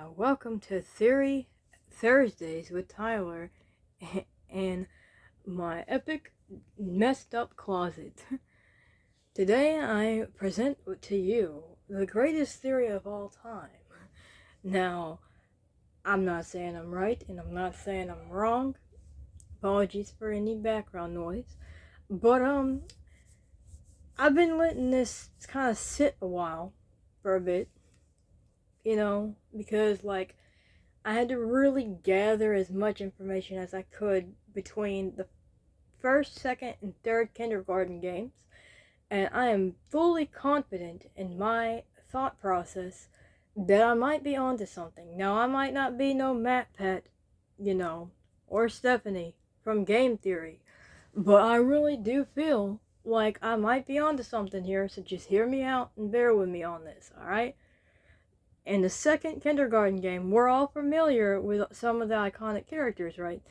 Welcome to Theory Thursdays with Tyler and my epic messed up closet. Today I present to you the greatest theory of all time. Now, I'm not saying I'm right and I'm not saying I'm wrong. Apologies for any background noise. But I've been letting this kind of sit a while for a bit, because I had to really gather as much information as I could between the first, second, and third kindergarten games, and I am fully confident in my thought process that I might be onto something. Now, I might not be no Matt Pet, or Stephanie from Game Theory, but I really do feel like I might be onto something here, so just hear me out and bear with me on this, alright? In the second kindergarten game, we're all familiar with some of the iconic characters, right?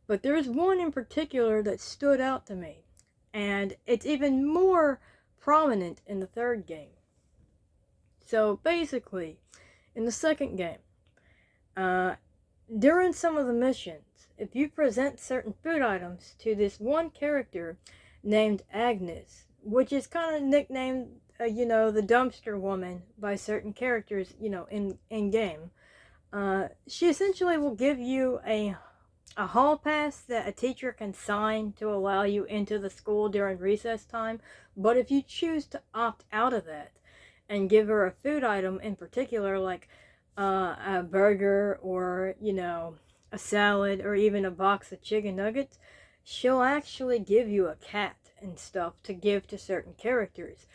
But there's one in particular that stood out to me, and it's even more prominent in the third game. So basically, in the second game, during some of the missions, if you present certain food items to this one character named Agnes, which is kind of nicknamed the dumpster woman by certain characters, in game. She essentially will give you a hall pass that a teacher can sign to allow you into the school during recess time. But if you choose to opt out of that and give her a food item in particular, like a burger or, a salad or even a box of chicken nuggets, she'll actually give you a cat and stuff to give to certain characters.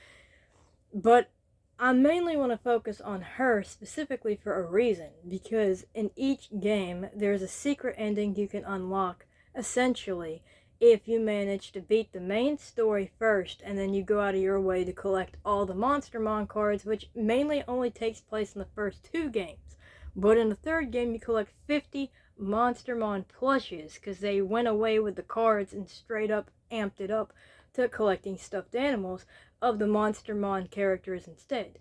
But I mainly want to focus on her specifically for a reason, because in each game there's a secret ending you can unlock, essentially, if you manage to beat the main story first and then you go out of your way to collect all the Monstermon cards, which mainly only takes place in the first two games. But in the third game you collect 50 Monstermon plushes, because they went away with the cards and straight up amped it up to collecting stuffed animals of the Monstermon characters instead.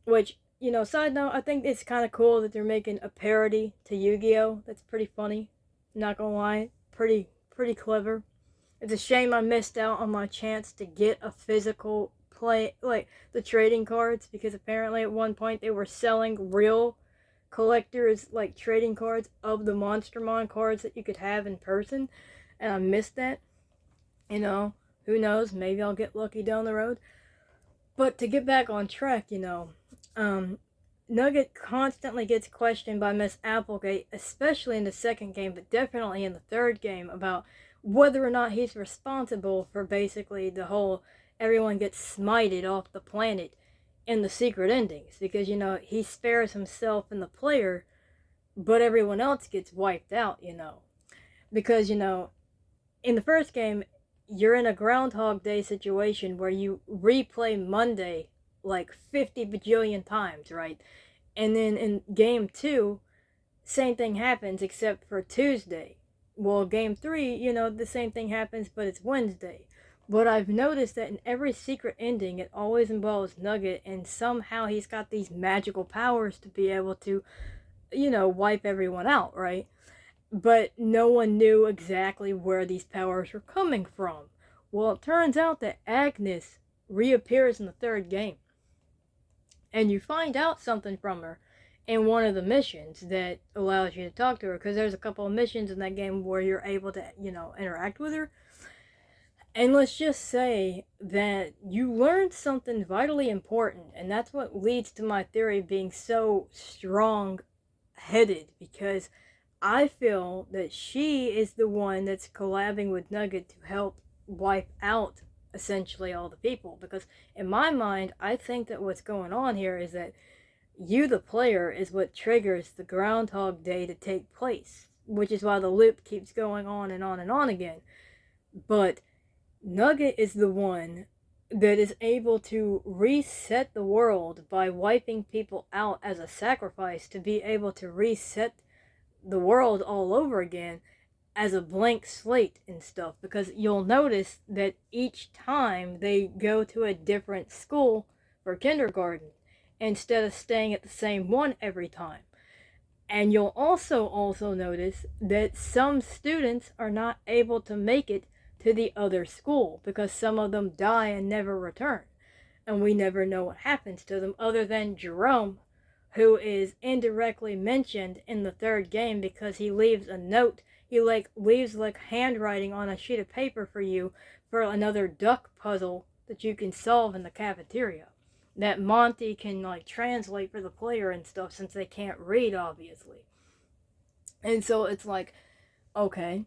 Which, side note, I think it's kind of cool that they're making a parody to Yu-Gi-Oh! That's pretty funny. Not gonna lie, pretty clever. It's a shame I missed out on my chance to get a physical play, like the trading cards, because apparently at one point they were selling real collectors, like trading cards of the Monstermon cards that you could have in person, and I missed that. Who knows, maybe I'll get lucky down the road. But to get back on track, Nugget constantly gets questioned by Miss Applegate, especially in the second game, but definitely in the third game, about whether or not he's responsible for basically the whole everyone gets smited off the planet in the secret endings. Because, he spares himself and the player, but everyone else gets wiped out, Because, in the first game, you're in a Groundhog Day situation where you replay Monday like 50 bajillion times, right? And then in game 2, same thing happens except for Tuesday. Well, game 3, the same thing happens, but it's Wednesday. But I've noticed that in every secret ending, it always involves Nugget, and somehow he's got these magical powers to be able to, wipe everyone out, right? But no one knew exactly where these powers were coming from. Well, it turns out that Agnes reappears in the third game. And you find out something from her in one of the missions that allows you to talk to her, because there's a couple of missions in that game where you're able to, interact with her. And let's just say that you learned something vitally important, and that's what leads to my theory being so strong-headed, because I feel that she is the one that's collabing with Nugget to help wipe out essentially all the people. Because in my mind, I think that what's going on here is that you, the player, is what triggers the Groundhog Day to take place, which is why the loop keeps going on and on and on again. But Nugget is the one that is able to reset the world by wiping people out as a sacrifice to be able to reset the world all over again as a blank slate and stuff. Because you'll notice that each time they go to a different school for kindergarten instead of staying at the same one every time. And you'll also notice that some students are not able to make it to the other school because some of them die and never return. And we never know what happens to them other than Jerome, who is indirectly mentioned in the third game because he leaves a note. He leaves handwriting on a sheet of paper for you for another duck puzzle that you can solve in the cafeteria that Monty can translate for the player and stuff since they can't read, obviously. And so it's like, okay.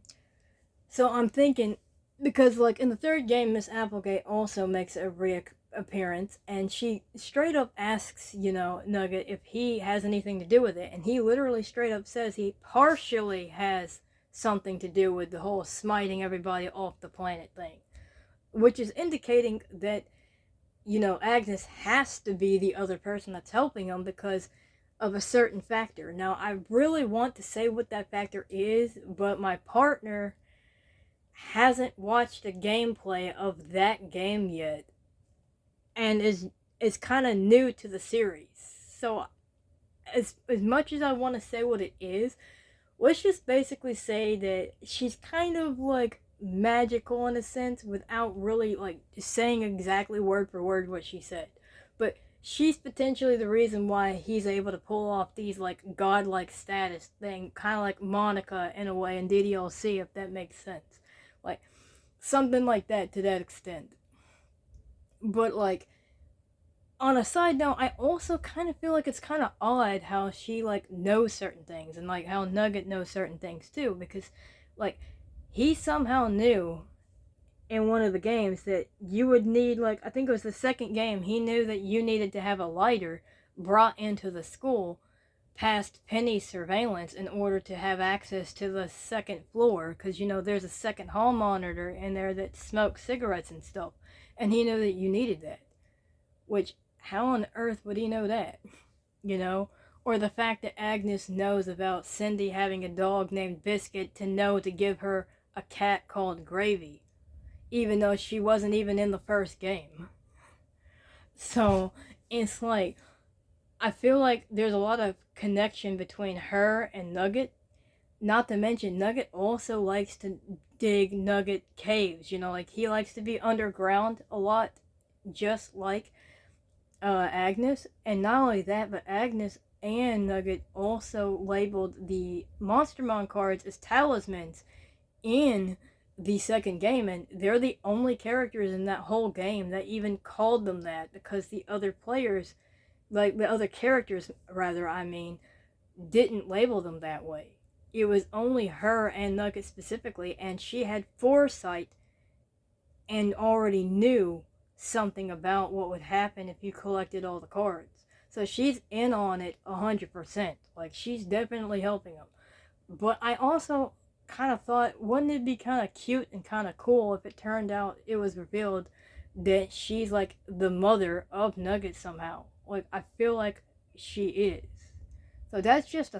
So I'm thinking, because in the third game, Miss Applegate also makes a reappearance, and she straight up asks, Nugget if he has anything to do with it, and he literally straight up says he partially has something to do with the whole smiting everybody off the planet thing, which is indicating that Agnes has to be the other person that's helping him because of a certain factor. Now, I really want to say what that factor is, but my partner hasn't watched a gameplay of that game yet and is kind of new to the series. So, as much as I want to say what it is, let's just basically say that she's kind of magical in a sense without really saying exactly word for word what she said. But she's potentially the reason why he's able to pull off these godlike status thing, kind of like Monica in a way in DDLC, if that makes sense. Something like that to that extent. But on a side note, I also kind of feel like it's kind of odd how she knows certain things and how Nugget knows certain things too, because he somehow knew in one of the games that you would need I think it was the second game, he knew that you needed to have a lighter brought into the school past Penny's surveillance in order to have access to the second floor, because there's a second hall monitor in there that smokes cigarettes and stuff, and he knew that you needed that. Which, how on earth would he know that? Or the fact that Agnes knows about Cindy having a dog named Biscuit to know to give her a cat called Gravy, even though she wasn't even in the first game. So it's I feel like there's a lot of connection between her and Nugget. Not to mention, Nugget also likes to dig Nugget caves. He likes to be underground a lot, just like Agnes. And not only that, but Agnes and Nugget also labeled the Monstermon cards as talismans in the second game, and they're the only characters in that whole game that even called them that, because the other players, the other characters rather, didn't label them that way. It was only her and Nugget specifically, and she had foresight and already knew something about what would happen if you collected all the cards. So she's in on it 100%. She's definitely helping them. But I also kind of thought, wouldn't it be kind of cute and kind of cool if it turned out it was revealed that she's the mother of Nugget somehow? I feel like she is. So that's just a